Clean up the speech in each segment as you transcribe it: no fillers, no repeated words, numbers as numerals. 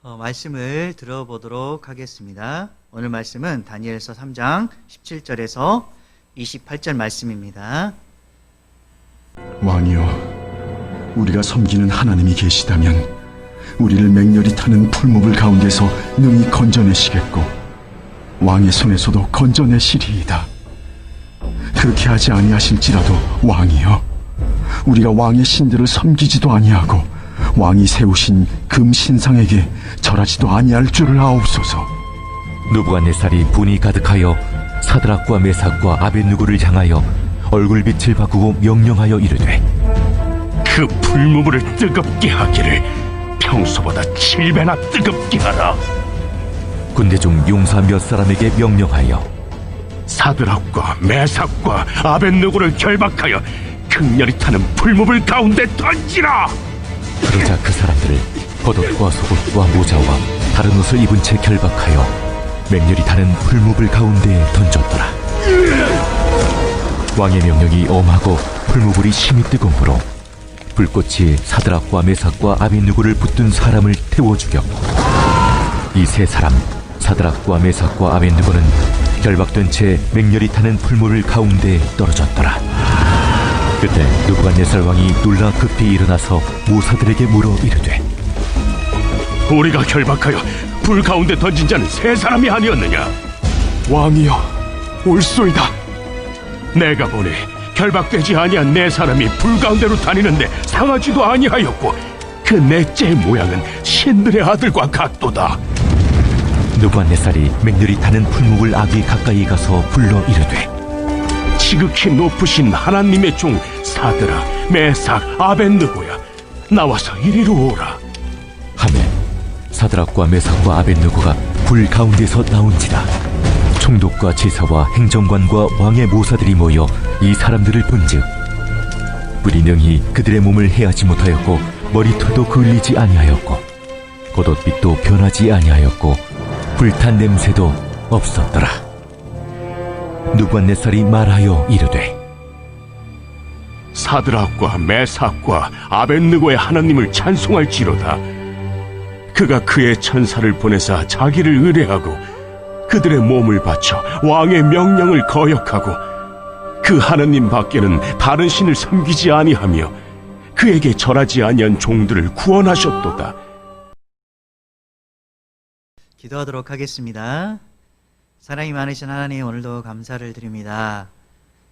말씀을 들어보도록 하겠습니다. 오늘 말씀은 다니엘서 3장 17절에서 28절 말씀입니다. 왕이여, 우리가 섬기는 하나님이 계시다면 우리를 맹렬히 타는 풀무불 가운데서 능히 건져내시겠고 왕의 손에서도 건져내시리이다. 그렇게 하지 아니하실지라도 왕이여, 우리가 왕의 신들을 섬기지도 아니하고 왕이 세우신 금 신상에게 절하지도 아니할 줄을 아옵소서. 느부갓네살이 분이 가득하여 사드락과 메삭과 아벳느고를 향하여 얼굴빛을 바꾸고 명령하여 이르되, 그 풀무불을 뜨겁게 하기를 평소보다 7배나 뜨겁게 하라. 군대 중 용사 몇 사람에게 명령하여 사드락과 메삭과 아벳느고를 결박하여 극렬히 타는 풀무불 가운데 던지라. 그러자 그 사람들을 겉옷과 속옷과 모자와 다른 옷을 입은 채 결박하여 맹렬히 타는 풀무불 가운데에 던졌더라. 왕의 명령이 엄하고 풀무불이 심히 뜨거우므로 불꽃이 사드락과 메삭과 아벳느고를 붙든 사람을 태워 죽였고, 이 세 사람 사드락과 메삭과 아벳느고는 결박된 채 맹렬히 타는 풀무불 가운데에 떨어졌더라. 그때 느부갓네살 왕이 놀라 급히 일어나서 모사들에게 물어 이르되, 우리가 결박하여 불 가운데 던진 자는 세 사람이 아니었느냐? 왕이여, 옳소이다. 내가 보니 결박되지 아니한 네 사람이 불 가운데로 다니는데 상하지도 아니하였고 그 넷째의 모양은 신들의 아들과 같도다. 느부갓네살이 맹렬히 타는 풀무불 아귀 가까이 가서 불러 이르되, 지극히 높으신 하나님의 종 사드락, 메삭, 아벳느고야, 나와서 이리로 오라. 하매 사드락과 메삭과 아벳느고가 불 가운데서 나온지라. 총독과 제사와 행정관과 왕의 모사들이 모여 이 사람들을 본즉 불이 능히 그들의 몸을 해하지 못하였고 머리털도 그을리지 아니하였고 겉옷빛도 변하지 아니하였고 불탄 냄새도 없었더라. 느부갓네살이 말하여 이르되, 사드락과 메삭과 아벳느고의 하나님을 찬송할지로다. 그가 그의 천사를 보내사 자기를 의뢰하고 그들의 몸을 바쳐 왕의 명령을 거역하고 그 하나님 밖에는 다른 신을 섬기지 아니하며 그에게 절하지 아니한 종들을 구원하셨도다. 기도하도록 하겠습니다. 사랑이 많으신 하나님, 오늘도 감사를 드립니다.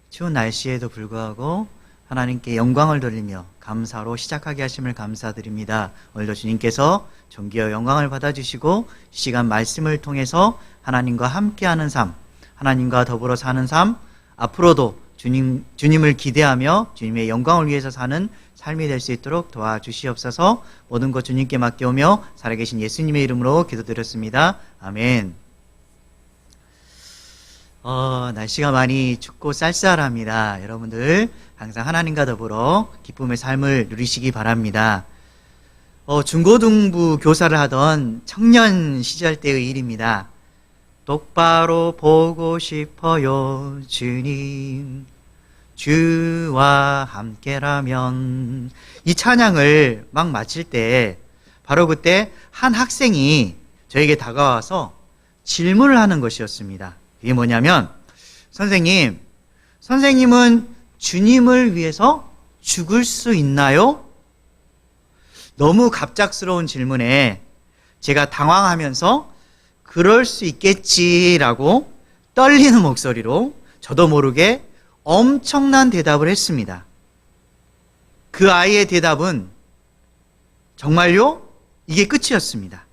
추운 날씨에도 불구하고 하나님께 영광을 돌리며 감사로 시작하게 하심을 감사드립니다. 오늘도 주님께서 존귀와 영광을 받아주시고 시간 말씀을 통해서 하나님과 함께하는 삶, 하나님과 더불어 사는 삶, 앞으로도 주님을 기대하며 주님의 영광을 위해서 사는 삶이 될 수 있도록 도와주시옵소서. 모든 것 주님께 맡겨오며 살아계신 예수님의 이름으로 기도드렸습니다. 아멘. 날씨가 많이 춥고 쌀쌀합니다. 여러분들 항상 하나님과 더불어 기쁨의 삶을 누리시기 바랍니다. 중고등부 교사를 하던 청년 시절 때의 일입니다. 똑바로 보고 싶어요, 주님. 주와 함께라면. 이 찬양을 막 마칠 때 바로 그때 한 학생이 저에게 다가와서 질문을 하는 것이었습니다. 이게 뭐냐면, 선생님은 주님을 위해서 죽을 수 있나요? 너무 갑작스러운 질문에 제가 당황하면서 그럴 수 있겠지라고 떨리는 목소리로 저도 모르게 엄청난 대답을 했습니다. 그 아이의 대답은 정말요? 이게 끝이었습니다.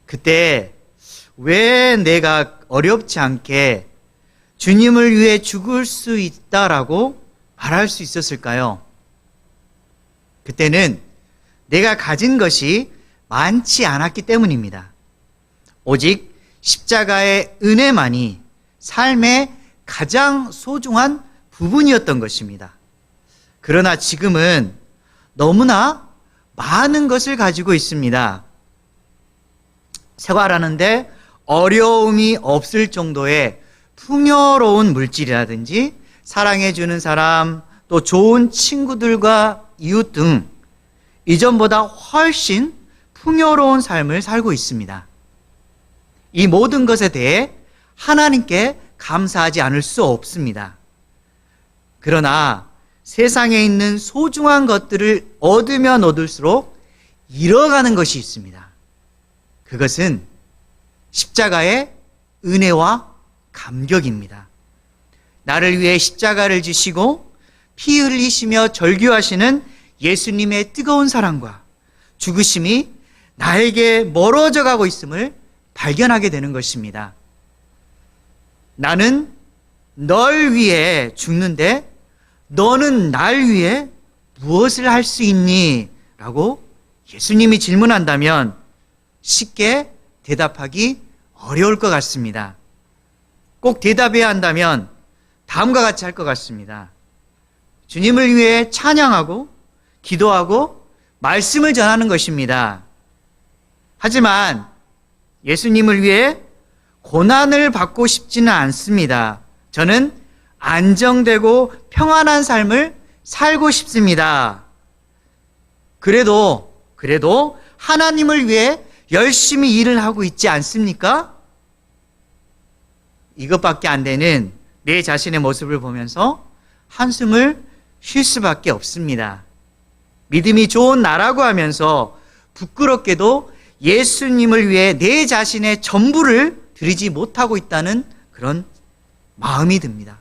그때 왜 내가 어렵지 않게 주님을 위해 죽을 수 있다라고 말할 수 있었을까요? 그때는 내가 가진 것이 많지 않았기 때문입니다. 오직 십자가의 은혜만이 삶의 가장 소중한 부분이었던 것입니다. 그러나 지금은 너무나 많은 것을 가지고 있습니다. 생활하는데 어려움이 없을 정도의 풍요로운 물질이라든지 사랑해주는 사람, 또 좋은 친구들과 이웃 등 이전보다 훨씬 풍요로운 삶을 살고 있습니다. 이 모든 것에 대해 하나님께 감사하지 않을 수 없습니다. 그러나 세상에 있는 소중한 것들을 얻으면 얻을수록 잃어가는 것이 있습니다. 그것은 십자가의 은혜와 감격입니다. 나를 위해 십자가를 지시고 피 흘리시며 절규하시는 예수님의 뜨거운 사랑과 죽으심이 나에게 멀어져 가고 있음을 발견하게 되는 것입니다. 나는 널 위해 죽는데 너는 날 위해 무엇을 할 수 있니? 라고 예수님이 질문한다면 쉽게 대답하기 어려울 것 같습니다. 꼭 대답해야 한다면 다음과 같이 할 것 같습니다. 주님을 위해 찬양하고 기도하고 말씀을 전하는 것입니다. 하지만 예수님을 위해 고난을 받고 싶지는 않습니다. 저는 안정되고 평안한 삶을 살고 싶습니다. 그래도 하나님을 위해 열심히 일을 하고 있지 않습니까? 이것밖에 안 되는 내 자신의 모습을 보면서 한숨을 쉴 수밖에 없습니다. 믿음이 좋은 나라고 하면서 부끄럽게도 예수님을 위해 내 자신의 전부를 드리지 못하고 있다는 그런 마음이 듭니다.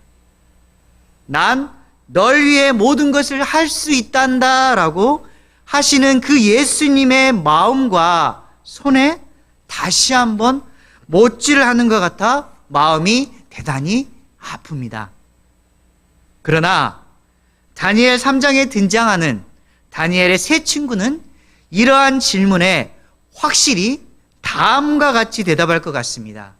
난 널 위해 모든 것을 할 수 있단다 라고 하시는 그 예수님의 마음과 손에 다시 한번 못질을 하는 것 같아 마음이 대단히 아픕니다. 그러나 다니엘 3장에 등장하는 다니엘의 세 친구는 이러한 질문에 확실히 다음과 같이 대답할 것 같습니다.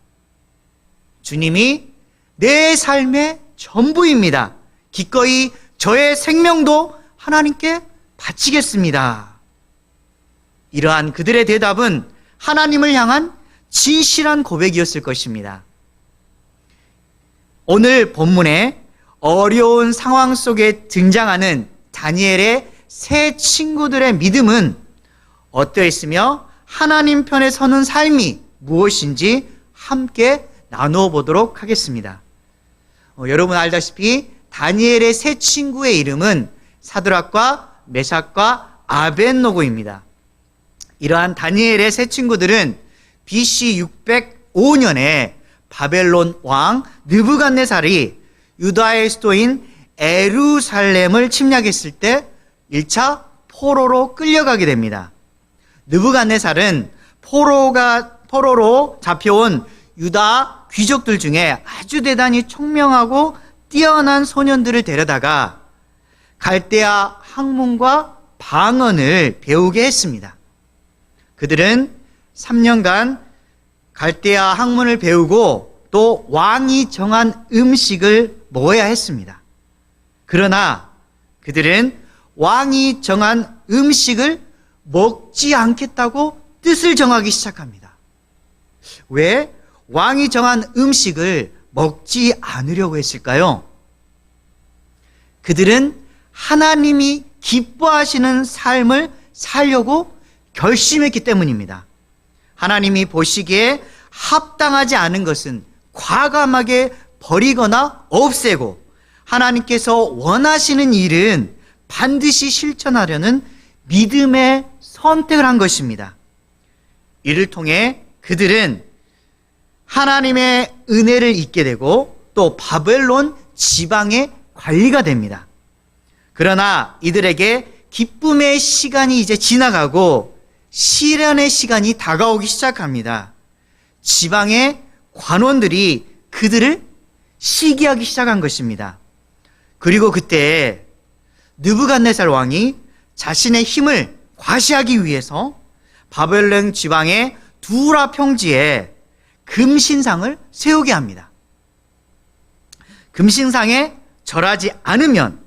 주님이 내 삶의 전부입니다. 기꺼이 저의 생명도 하나님께 바치겠습니다. 이러한 그들의 대답은 하나님을 향한 진실한 고백이었을 것입니다. 오늘 본문에 어려운 상황 속에 등장하는 다니엘의 세 친구들의 믿음은 어떠했으며 하나님 편에 서는 삶이 무엇인지 함께 나누어 보도록 하겠습니다. 여러분 알다시피 다니엘의 세 친구의 이름은 사드락과 메삭과 아벳노고입니다. 이러한 다니엘의 세 친구들은 BC 605년에 바벨론 왕 느부갓네살이 유다의 수도인 예루살렘을 침략했을 때 1차 포로로 끌려가게 됩니다. 느부갓네살은 포로로 잡혀온 유다 귀족들 중에 아주 대단히 총명하고 뛰어난 소년들을 데려다가 갈대아 학문과 방언을 배우게 했습니다. 그들은 3년간 갈대아 학문을 배우고 또 왕이 정한 음식을 먹어야 했습니다. 그러나 그들은 왕이 정한 음식을 먹지 않겠다고 뜻을 정하기 시작합니다. 왜 왕이 정한 음식을 먹지 않으려고 했을까요? 그들은 하나님이 기뻐하시는 삶을 살려고 결심했기 때문입니다. 하나님이 보시기에 합당하지 않은 것은 과감하게 버리거나 없애고 하나님께서 원하시는 일은 반드시 실천하려는 믿음의 선택을 한 것입니다. 이를 통해 그들은 하나님의 은혜를 잊게 되고 또 바벨론 지방의 관리가 됩니다. 그러나 이들에게 기쁨의 시간이 이제 지나가고 시련의 시간이 다가오기 시작합니다. 지방의 관원들이 그들을 시기하기 시작한 것입니다. 그리고 그때 느부갓네살 왕이 자신의 힘을 과시하기 위해서 바벨론 지방의 두라 평지에 금신상을 세우게 합니다. 금신상에 절하지 않으면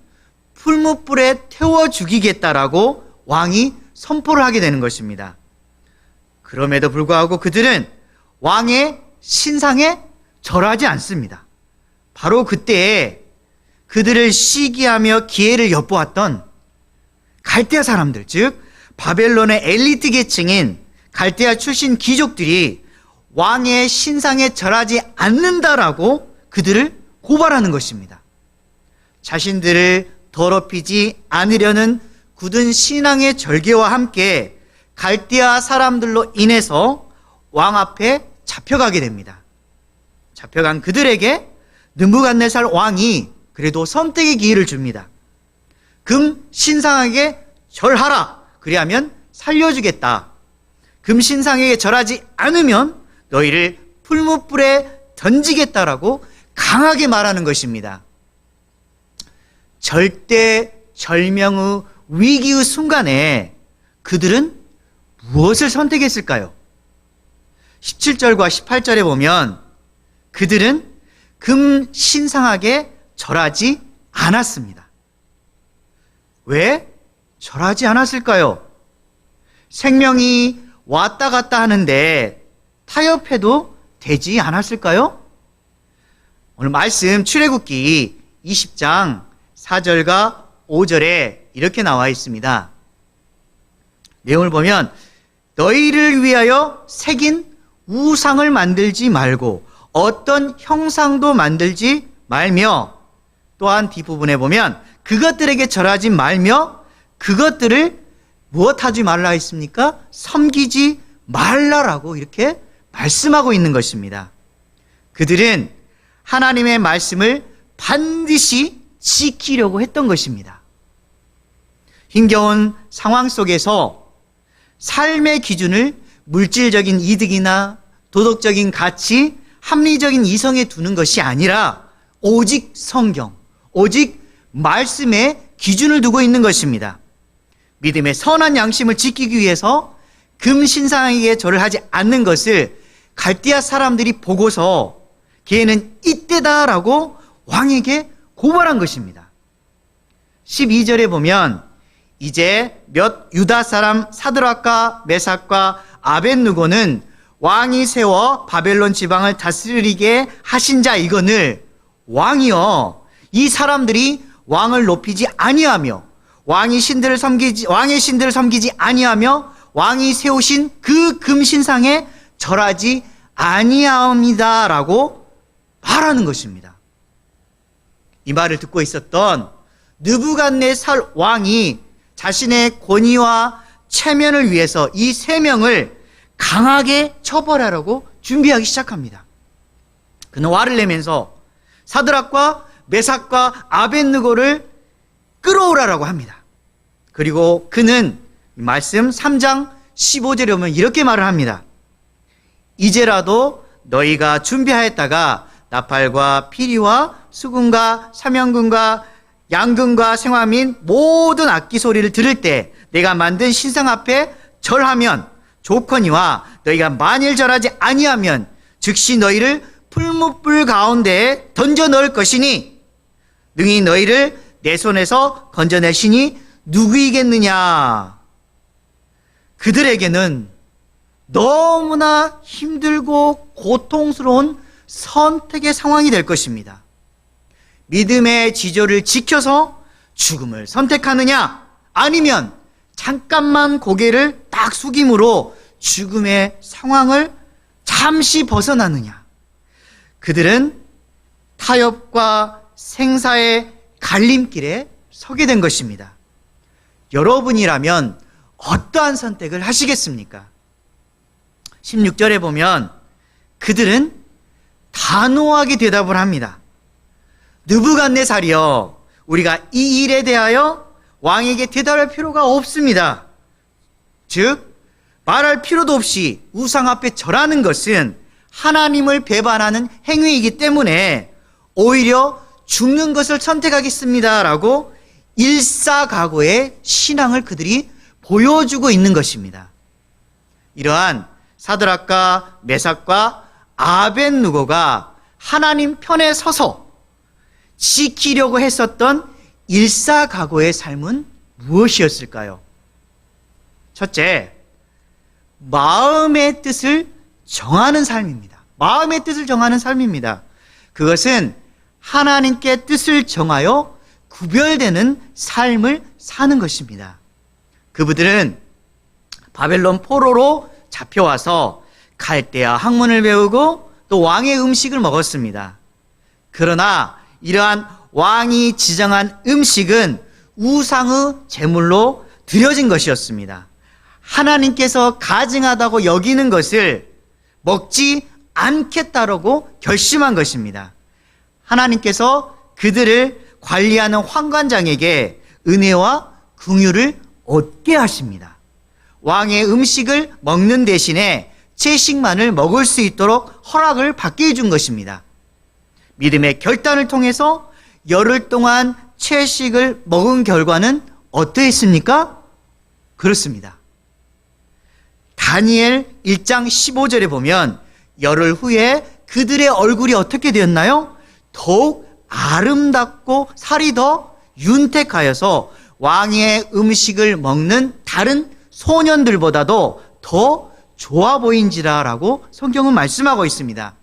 풀무불에 태워 죽이겠다라고 왕이 선포를 하게 되는 것입니다. 그럼에도 불구하고 그들은 왕의 신상에 절하지 않습니다. 바로 그때에 그들을 시기하며 기회를 엿보았던 갈대아 사람들, 즉 바벨론의 엘리트 계층인 갈대아 출신 귀족들이 왕의 신상에 절하지 않는다라고 그들을 고발하는 것입니다. 자신들을 더럽히지 않으려는 굳은 신앙의 절개와 함께 갈대아 사람들로 인해서 왕 앞에 잡혀가게 됩니다. 잡혀간 그들에게 느부갓네살 왕이 그래도 선택의 기회를 줍니다. 금 신상에게 절하라. 그리하면 살려주겠다. 금 신상에게 절하지 않으면 너희를 풀무불에 던지겠다라고 강하게 말하는 것입니다. 절대절명의 위기의 순간에 그들은 무엇을 선택했을까요? 17절과 18절에 보면 그들은 금 신상에게 절하지 않았습니다. 왜 절하지 않았을까요? 생명이 왔다 갔다 하는데 타협해도 되지 않았을까요? 오늘 말씀 출애굽기 20장 4절과 5절에 이렇게 나와 있습니다. 내용을 보면 너희를 위하여 새긴 우상을 만들지 말고 어떤 형상도 만들지 말며, 또한 뒷부분에 보면 그것들에게 절하지 말며 그것들을 무엇하지 말라 했습니까? 섬기지 말라라고 이렇게 말씀하고 있는 것입니다. 그들은 하나님의 말씀을 반드시 지키려고 했던 것입니다. 힘겨운 상황 속에서 삶의 기준을 물질적인 이득이나 도덕적인 가치, 합리적인 이성에 두는 것이 아니라 오직 성경, 오직 말씀에 기준을 두고 있는 것입니다. 믿음의 선한 양심을 지키기 위해서 금 신상에게 절을 하지 않는 것을 갈대아 사람들이 보고서 걔는 이때다라고 왕에게 고발한 것입니다. 12절에 보면 이제 몇 유다 사람 사드락과 메삭과 아벳느고는 왕이 세워 바벨론 지방을 다스리게 하신 자 이거늘 왕이여, 이 사람들이 왕을 높이지 아니하며 왕의 신들을 섬기지 아니하며 왕이 세우신 그 금신상에 절하지 아니하옵니다라고 말하는 것입니다. 이 말을 듣고 있었던 느부갓네살 왕이 자신의 권위와 체면을 위해서 이 세 명을 강하게 처벌하려고 준비하기 시작합니다. 그는 화를 내면서 사드락과 메삭과 아벳느고를 끌어오라라고 합니다. 그리고 그는 말씀 3장 15절에 보면 이렇게 말을 합니다. 이제라도 너희가 준비하였다가 나팔과 피리와 수금과 사명금과 양금과 생화 및 모든 악기 소리를 들을 때 내가 만든 신상 앞에 절하면 좋거니와 너희가 만일 절하지 아니하면 즉시 너희를 풀무불 가운데에 던져 넣을 것이니 능히 너희를 내 손에서 건져낼 신이 누구이겠느냐. 그들에게는 너무나 힘들고 고통스러운 선택의 상황이 될 것입니다. 믿음의 지조를 지켜서 죽음을 선택하느냐, 아니면 잠깐만 고개를 딱 숙임으로 죽음의 상황을 잠시 벗어나느냐. 그들은 타협과 생사의 갈림길에 서게 된 것입니다. 여러분이라면 어떠한 선택을 하시겠습니까? 16절에 보면 그들은 단호하게 대답을 합니다. 느부갓네살이여, 우리가 이 일에 대하여 왕에게 대답할 필요가 없습니다. 즉 말할 필요도 없이 우상 앞에 절하는 것은 하나님을 배반하는 행위이기 때문에 오히려 죽는 것을 선택하겠습니다라고 일사각오의 신앙을 그들이 보여주고 있는 것입니다. 이러한 사드락과 메삭과 아벳느고가 하나님 편에 서서 지키려고 했었던 일사각오의 삶은 무엇이었을까요? 첫째, 마음의 뜻을 정하는 삶입니다. 마음의 뜻을 정하는 삶입니다. 그것은 하나님께 뜻을 정하여 구별되는 삶을 사는 것입니다. 그분들은 바벨론 포로로 잡혀와서 갈대아 학문을 배우고 또 왕의 음식을 먹었습니다. 그러나 이러한 왕이 지정한 음식은 우상의 제물로 드려진 것이었습니다. 하나님께서 가증하다고 여기는 것을 먹지 않겠다라고 결심한 것입니다. 하나님께서 그들을 관리하는 환관장에게 은혜와 긍휼을 얻게 하십니다. 왕의 음식을 먹는 대신에 채식만을 먹을 수 있도록 허락을 받게 해준 것입니다. 믿음의 결단을 통해서 열흘 동안 채식을 먹은 결과는 어떠했습니까? 그렇습니다. 다니엘 1장 15절에 보면 열흘 후에 그들의 얼굴이 어떻게 되었나요? 더욱 아름답고 살이 더 윤택하여서 왕의 음식을 먹는 다른 소년들보다도 더 좋아 보인지라라고 성경은 말씀하고 있습니다.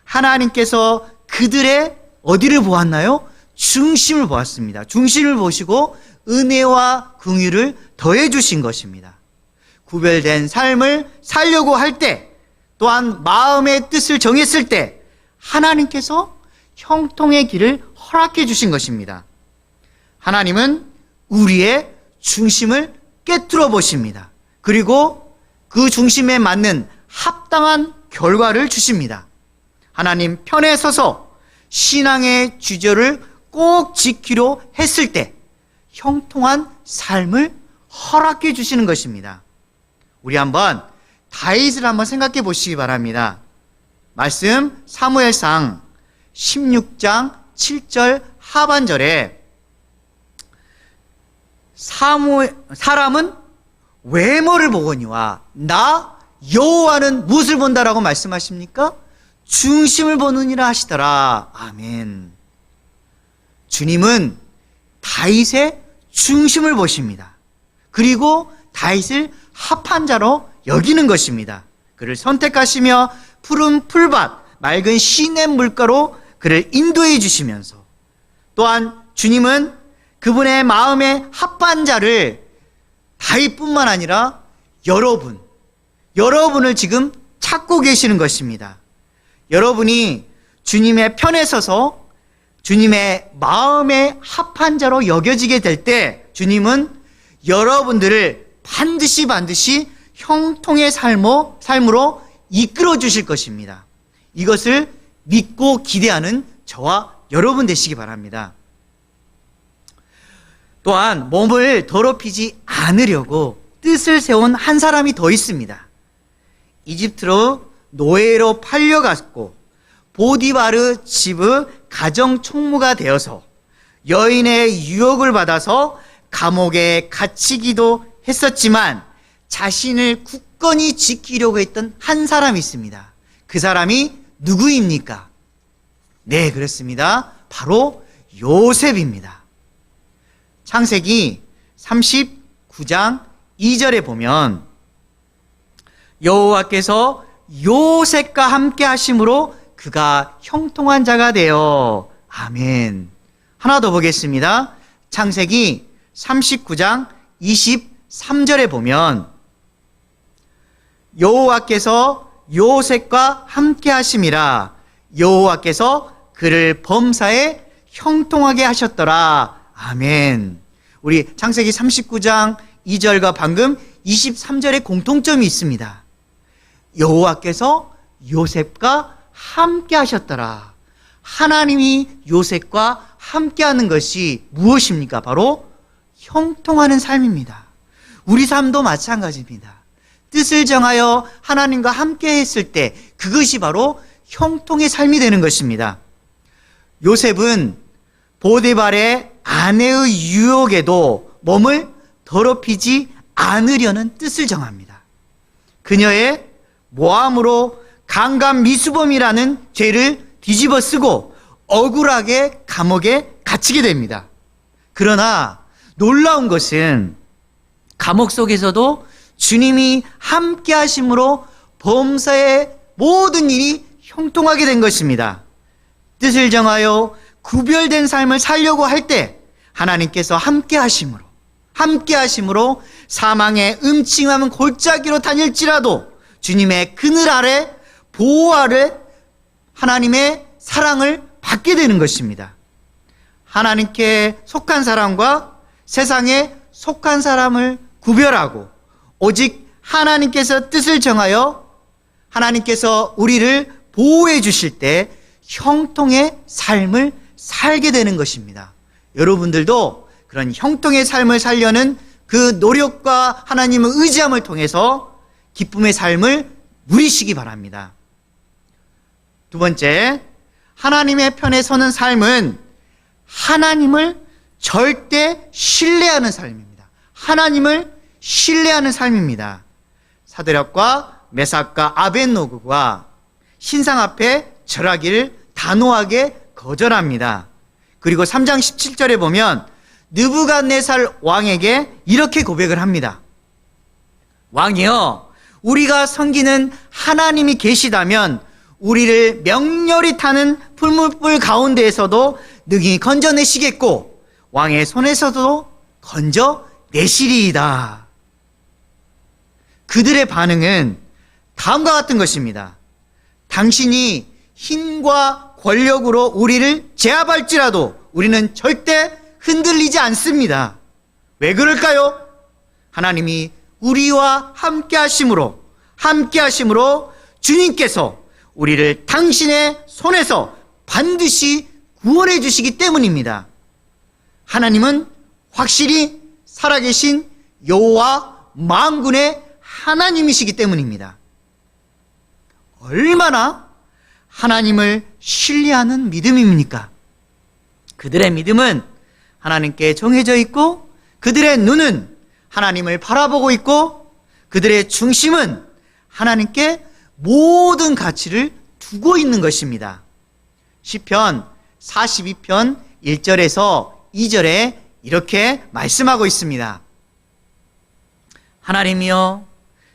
하나님께서 그들의 어디를 보았나요? 중심을 보았습니다. 중심을 보시고 은혜와 긍휼을 더해 주신 것입니다. 구별된 삶을 살려고 할 때, 또한 마음의 뜻을 정했을 때 하나님께서 형통의 길을 허락해 주신 것입니다. 하나님은 우리의 중심을 깨트려 보십니다. 그리고 그 중심에 맞는 합당한 결과를 주십니다. 하나님 편에 서서 신앙의 주저를 꼭 지키려 했을 때 형통한 삶을 허락해 주시는 것입니다. 우리 한번 다윗을 한번 생각해 보시기 바랍니다. 말씀 사무엘상 16장 7절 하반절에 사람은 외모를 보거니와 나 여호와는 무엇을 본다라고 말씀하십니까? 중심을 보느니라 하시더라. 아멘. 주님은 다윗의 중심을 보십니다. 그리고 다윗을 합한 자로 여기는 것입니다. 그를 선택하시며 푸른 풀밭, 맑은 시냇 물가로 그를 인도해 주시면서 또한 주님은 그분의 마음에 합한 자를 다윗뿐만 아니라 여러분을 지금 찾고 계시는 것입니다. 여러분이 주님의 편에 서서 주님의 마음에 합한 자로 여겨지게 될 때 주님은 여러분들을 반드시 형통의 삶으로 이끌어 주실 것입니다. 이것을 믿고 기대하는 저와 여러분 되시기 바랍니다. 또한 몸을 더럽히지 않으려고 뜻을 세운 한 사람이 더 있습니다. 이집트로 노예로 팔려갔고 보디바르 집의 가정 총무가 되어서 여인의 유혹을 받아서 감옥에 갇히기도 했었지만 자신을 굳건히 지키려고 했던 한 사람이 있습니다. 그 사람이 누구입니까? 네, 그렇습니다. 바로 요셉입니다. 창세기 39장 2절에 보면 여호와께서 요셉과 함께 하심으로 그가 형통한 자가 되어 아멘. 하나 더 보겠습니다. 창세기 39장 23절에 보면 여호와께서 요셉과 함께 하심이라 여호와께서 그를 범사에 형통하게 하셨더라. 아멘. 우리 창세기 39장 2절과 방금 23절에 공통점이 있습니다. 여호와께서 요셉과 함께 하셨더라. 하나님이 요셉과 함께 하는 것이 무엇입니까? 바로 형통하는 삶입니다. 우리 삶도 마찬가지입니다. 뜻을 정하여 하나님과 함께 했을 때 그것이 바로 형통의 삶이 되는 것입니다. 요셉은 보디발의 아내의 유혹에도 몸을 더럽히지 않으려는 뜻을 정합니다. 그녀의 모함으로 강간미수범이라는 죄를 뒤집어 쓰고 억울하게 감옥에 갇히게 됩니다. 그러나 놀라운 것은 감옥 속에서도 주님이 함께 하심으로 범사의 모든 일이 형통하게 된 것입니다. 뜻을 정하여 구별된 삶을 살려고 할 때 하나님께서 함께 하심으로 사망의 음침한 골짜기로 다닐지라도 주님의 그늘 아래 보호 아래 하나님의 사랑을 받게 되는 것입니다. 하나님께 속한 사람과 세상에 속한 사람을 구별하고 오직 하나님께서 뜻을 정하여 하나님께서 우리를 보호해 주실 때 형통의 삶을 살게 되는 것입니다. 여러분들도 그런 형통의 삶을 살려는 그 노력과 하나님의 의지함을 통해서 기쁨의 삶을 누리시기 바랍니다. 두 번째, 하나님의 편에 서는 삶은 하나님을 절대 신뢰하는 삶입니다. 하나님을 신뢰하는 삶입니다. 사드락과 메삭과 아벳노고가 신상 앞에 절하기를 단호하게 거절합니다. 그리고 3장 17절에 보면 느부갓네살 왕에게 이렇게 고백을 합니다. 왕이여, 우리가 섬기는 하나님이 계시다면 우리를 명렬히 타는 풀무불 가운데에서도 능히 건져내시겠고 왕의 손에서도 건져내시리이다. 그들의 반응은 다음과 같은 것입니다. 당신이 힘과 권력으로 우리를 제압할지라도 우리는 절대 흔들리지 않습니다. 왜 그럴까요? 하나님이 우리와 함께 하심으로 주님께서 우리를 당신의 손에서 반드시 구원해 주시기 때문입니다. 하나님은 확실히 살아계신 여호와 만군의 하나님이시기 때문입니다. 얼마나 하나님을 신뢰하는 믿음입니까? 그들의 믿음은 하나님께 정해져 있고 그들의 눈은 하나님을 바라보고 있고 그들의 중심은 하나님께 모든 가치를 두고 있는 것입니다. 시편 42편 1절에서 2절에 이렇게 말씀하고 있습니다. 하나님이여,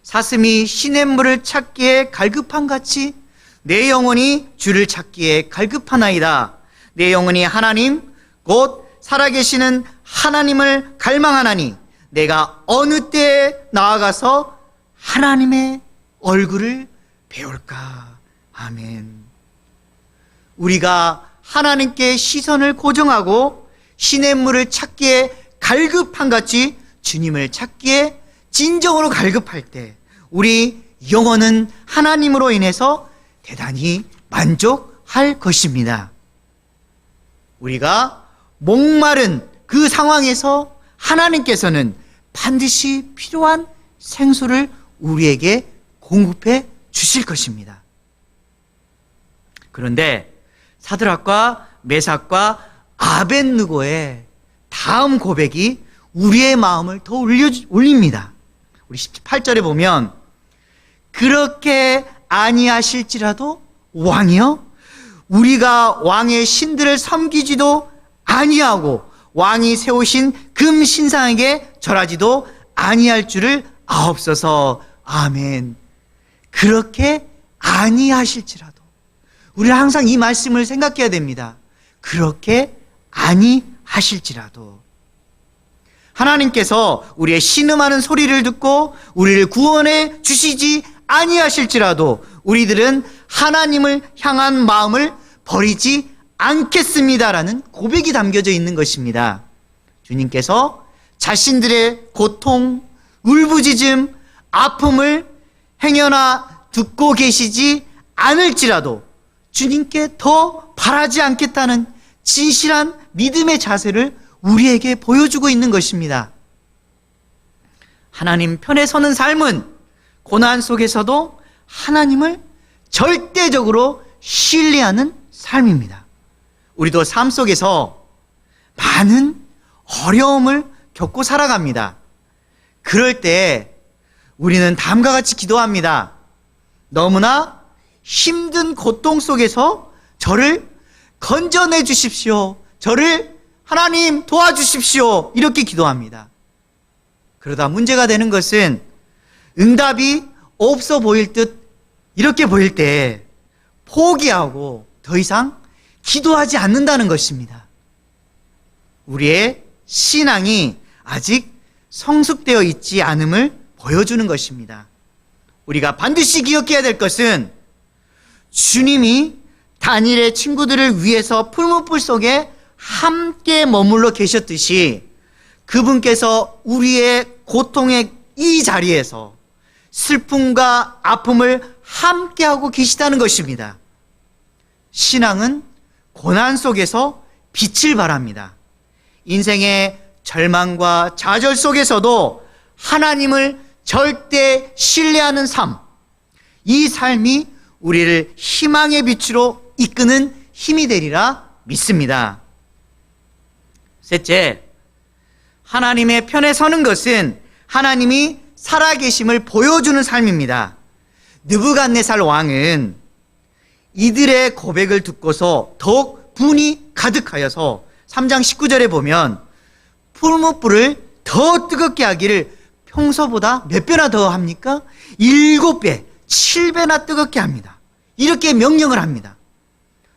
사슴이 시냇물을 찾기에 갈급한 같이 내 영혼이 주를 찾기에 갈급하나이다. 내 영혼이 하나님 곧 살아계시는 하나님을 갈망하나니 내가 어느 때에 나아가서 하나님의 얼굴을 배울까. 아멘. 우리가 하나님께 시선을 고정하고 시냇물을 찾기에 갈급한 같이 주님을 찾기에 진정으로 갈급할 때 우리 영혼은 하나님으로 인해서 대단히 만족할 것입니다. 우리가 목마른 그 상황에서 하나님께서는 반드시 필요한 생수를 우리에게 공급해 주실 것입니다. 그런데 사드락과 메삭과 아벳느고의 다음 고백이 우리의 마음을 더 울립니다. 우리 18절에 보면 그렇게 아니하실지라도 왕이여, 우리가 왕의 신들을 섬기지도 아니하고 왕이 세우신 금 신상에게 절하지도 아니할 줄을 아옵소서. 아멘. 그렇게 아니하실지라도 우리는 항상 이 말씀을 생각해야 됩니다. 그렇게 아니하실지라도 하나님께서 우리의 신음하는 소리를 듣고 우리를 구원해 주시지 아니하실지라도 우리들은 하나님을 향한 마음을 버리지 않겠습니다라는 고백이 담겨져 있는 것입니다. 주님께서 자신들의 고통, 울부짖음, 아픔을 행여나 듣고 계시지 않을지라도 주님께 더 바라지 않겠다는 진실한 믿음의 자세를 우리에게 보여주고 있는 것입니다. 하나님 편에 서는 삶은 고난 속에서도 하나님을 절대적으로 신뢰하는 삶입니다. 우리도 삶 속에서 많은 어려움을 겪고 살아갑니다. 그럴 때 우리는 다음과 같이 기도합니다. 너무나 힘든 고통 속에서 저를 건져내 주십시오. 저를 하나님 도와주십시오. 이렇게 기도합니다. 그러다 문제가 되는 것은 응답이 없어 보일 듯 이렇게 보일 때 포기하고 더 이상 기도하지 않는다는 것입니다. 우리의 신앙이 아직 성숙되어 있지 않음을 보여주는 것입니다. 우리가 반드시 기억해야 될 것은 주님이 다니엘의 친구들을 위해서 풀무불 속에 함께 머물러 계셨듯이 그분께서 우리의 고통의 이 자리에서 슬픔과 아픔을 함께하고 계시다는 것입니다. 신앙은 고난 속에서 빛을 발합니다. 인생의 절망과 좌절 속에서도 하나님을 절대 신뢰하는 삶, 이 삶이 우리를 희망의 빛으로 이끄는 힘이 되리라 믿습니다. 셋째, 하나님의 편에 서는 것은 하나님이 살아계심을 보여주는 삶입니다. 느부갓네살 왕은 이들의 고백을 듣고서 더욱 분이 가득하여서 3장 19절에 보면 풀무불을 더 뜨겁게 하기를 평소보다 몇 배나 더 합니까? 7배, 7배나 뜨겁게 합니다. 이렇게 명령을 합니다.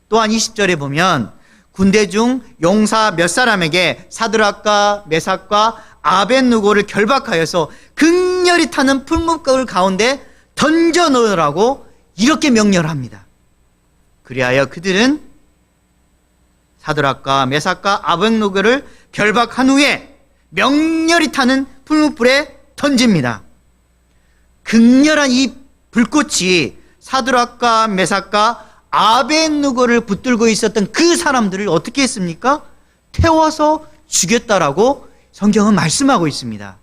또한 20절에 보면 군대 중 용사 몇 사람에게 사드락과 메삭과 아벳느고를 결박하여서 극렬히 타는 풀무불 가운데 던져 넣으라고 이렇게 명령을 합니다. 그리하여 그들은 사드락과 메삭과 아벳느고를 결박한 후에 명렬히 타는 풀무불에 던집니다. 극렬한 이 불꽃이 사드락과 메삭과 아벳느고를 붙들고 있었던 그 사람들을 어떻게 했습니까? 태워서 죽였다라고 성경은 말씀하고 있습니다.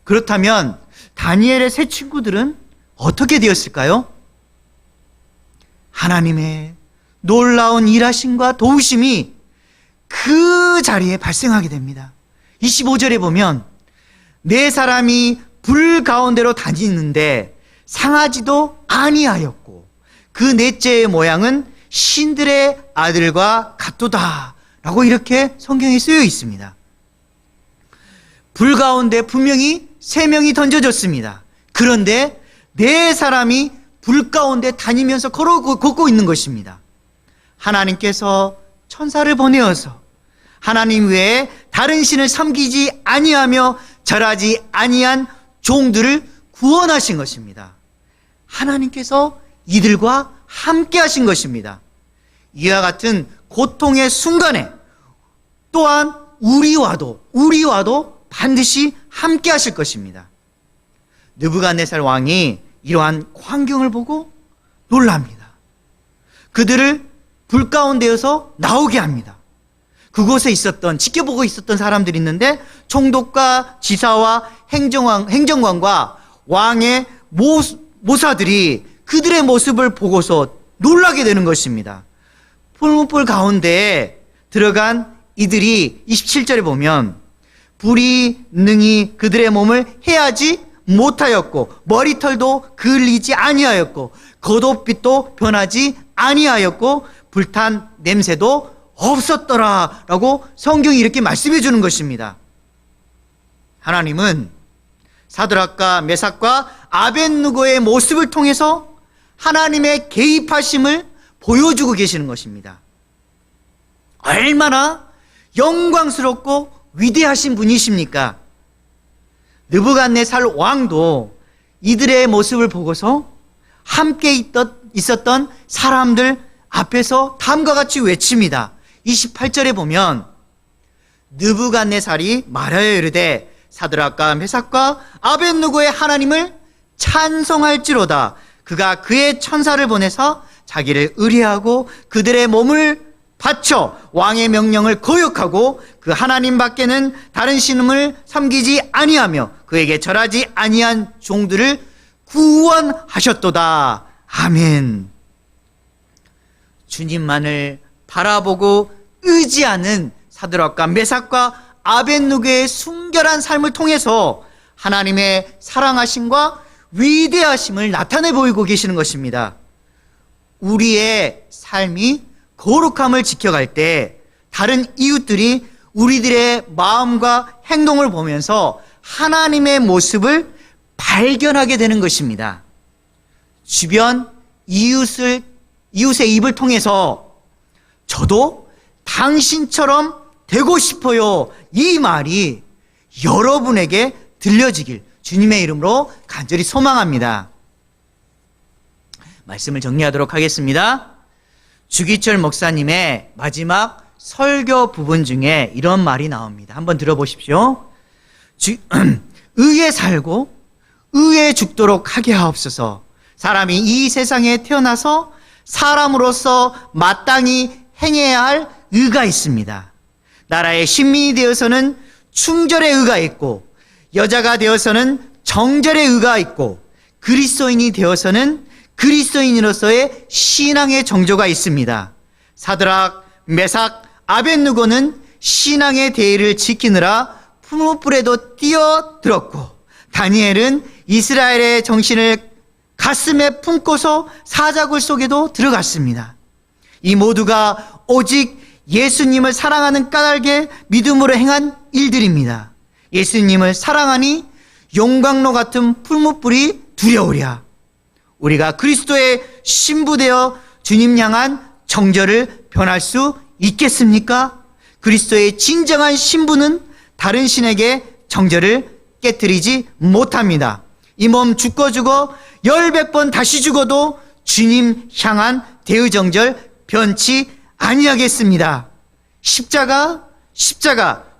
그렇다면 다니엘의 세 친구들은 어떻게 되었을까요? 하나님의 놀라운 일하심과 도우심이 그 자리에 발생하게 됩니다. 25절에 보면 네 사람이 불 가운데로 다니는데 상하지도 아니하였고 그 넷째의 모양은 신들의 아들과 같도다 라고 이렇게 성경에 쓰여 있습니다. 불 가운데 분명히 3명이 던져졌습니다. 그런데 네 사람이 불 가운데 다니면서 걷고 있는 것입니다. 하나님께서 천사를 보내어서 하나님 외에 다른 신을 섬기지 아니하며 절하지 아니한 종들을 구원하신 것입니다. 하나님께서 이들과 함께 하신 것입니다. 이와 같은 고통의 순간에 또한 우리와도 반드시 함께 하실 것입니다. 느부갓네살 왕이 이러한 광경을 보고 놀랍니다. 그들을 불 가운데에서 나오게 합니다. 그곳에 지켜보고 있었던 사람들이 있는데 총독과 지사와 행정관과 왕의 모사들이 그들의 모습을 보고서 놀라게 되는 것입니다. 풀무불 가운데에 들어간 이들이 27절에 보면 불이 능히 그들의 몸을 해하지 못하였고 머리털도 그을리지 아니하였고 겉옷빛도 변하지 아니하였고 불탄 냄새도 없었더라 라고 성경이 이렇게 말씀해 주는 것입니다. 하나님은 사드락과 메삭과 아벳느고의 모습을 통해서 하나님의 개입하심을 보여주고 계시는 것입니다. 얼마나 영광스럽고 위대하신 분이십니까? 느부갓네살 왕도 이들의 모습을 보고서 함께 있었던 사람들 앞에서 다음과 같이 외칩니다. 28절에 보면 느부갓네살이 말하여 이르되 사드락과 메삭과 아벳느고의 하나님을 찬송할지로다. 그가 그의 천사를 보내서 자기를 의뢰하고 그들의 몸을 바쳐 왕의 명령을 거역하고 그 하나님 밖에는 다른 신을 섬기지 아니하며 그에게 절하지 아니한 종들을 구원하셨도다. 아멘. 주님만을 바라보고 의지하는 사드락과 메삭과 아벳느고의 순결한 삶을 통해서 하나님의 사랑하심과 위대하심을 나타내 보이고 계시는 것입니다. 우리의 삶이 거룩함을 지켜갈 때 다른 이웃들이 우리들의 마음과 행동을 보면서 하나님의 모습을 발견하게 되는 것입니다. 주변 이웃의 입을 통해서 저도 당신처럼 되고 싶어요. 이 말이 여러분에게 들려지길 주님의 이름으로 간절히 소망합니다. 말씀을 정리하도록 하겠습니다. 주기철 목사님의 마지막 설교 부분 중에 이런 말이 나옵니다. 한번 들어보십시오. 의에 살고 의에 죽도록 하게 하옵소서. 사람이 이 세상에 태어나서 사람으로서 마땅히 행해야 할 의가 있습니다. 나라의 신민이 되어서는 충절의 의가 있고, 여자가 되어서는 정절의 의가 있고, 그리스도인이 되어서는 그리스도인으로서의 신앙의 정조가 있습니다. 사드락, 메삭, 아벳느고는 신앙의 대의를 지키느라 풀무불에도 뛰어들었고, 다니엘은 이스라엘의 정신을 가슴에 품고서 사자굴 속에도 들어갔습니다. 이 모두가 오직 예수님을 사랑하는 까닭에 믿음으로 행한 일들입니다. 예수님을 사랑하니 용광로 같은 풀무불이 두려우랴. 우리가 그리스도의 신부되어 주님 향한 정절을 변할 수 있겠습니까? 그리스도의 진정한 신부는 다른 신에게 정절을 깨뜨리지 못합니다. 이 몸 죽고 죽어 10번 다시 죽어도 주님 향한 대의정절 변치 아니하겠습니다. 십자가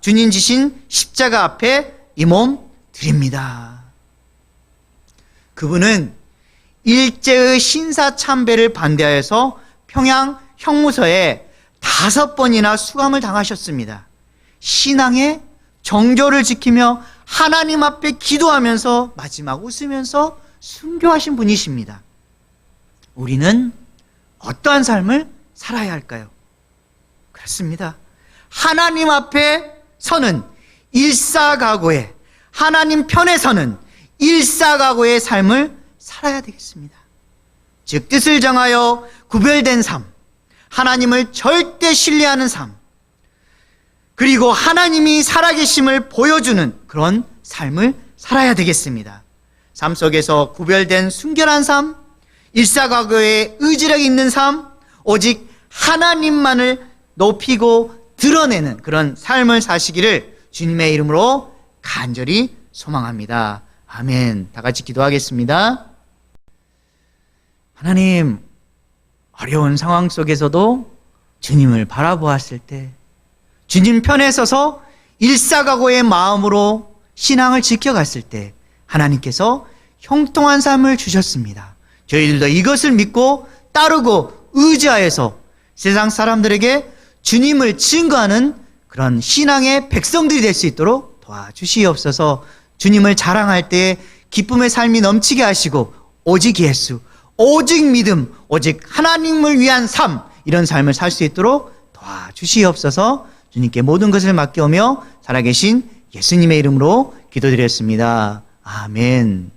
주님 지신 십자가 앞에 이 몸 드립니다. 그분은 일제의 신사참배를 반대하여서 평양 형무소에 5번이나 수감을 당하셨습니다. 신앙의 정조를 지키며 하나님 앞에 기도하면서 마지막 웃으면서 순교하신 분이십니다. 우리는 어떠한 삶을 살아야 할까요? 그렇습니다. 하나님 앞에 서는 일사각오의, 하나님 편에 서는 일사각오의 삶을 살아야 되겠습니다. 즉 뜻을 정하여 구별된 삶, 하나님을 절대 신뢰하는 삶, 그리고 하나님이 살아계심을 보여주는 그런 삶을 살아야 되겠습니다. 삶 속에서 구별된 순결한 삶, 일사각오의 의지력 있는 삶, 오직 하나님만을 높이고 드러내는 그런 삶을 사시기를 주님의 이름으로 간절히 소망합니다. 아멘. 다 같이 기도하겠습니다. 하나님, 어려운 상황 속에서도 주님을 바라보았을 때 주님 편에 서서 일사각오의 마음으로 신앙을 지켜갔을 때 하나님께서 형통한 삶을 주셨습니다. 저희들도 이것을 믿고 따르고 의지하여서 세상 사람들에게 주님을 증거하는 그런 신앙의 백성들이 될 수 있도록 도와주시옵소서. 주님을 자랑할 때 기쁨의 삶이 넘치게 하시고 오직 예수, 오직 믿음, 오직 하나님을 위한 삶, 이런 삶을 살 수 있도록 도와주시옵소서. 주님께 모든 것을 맡겨오며 살아계신 예수님의 이름으로 기도드렸습니다. 아멘.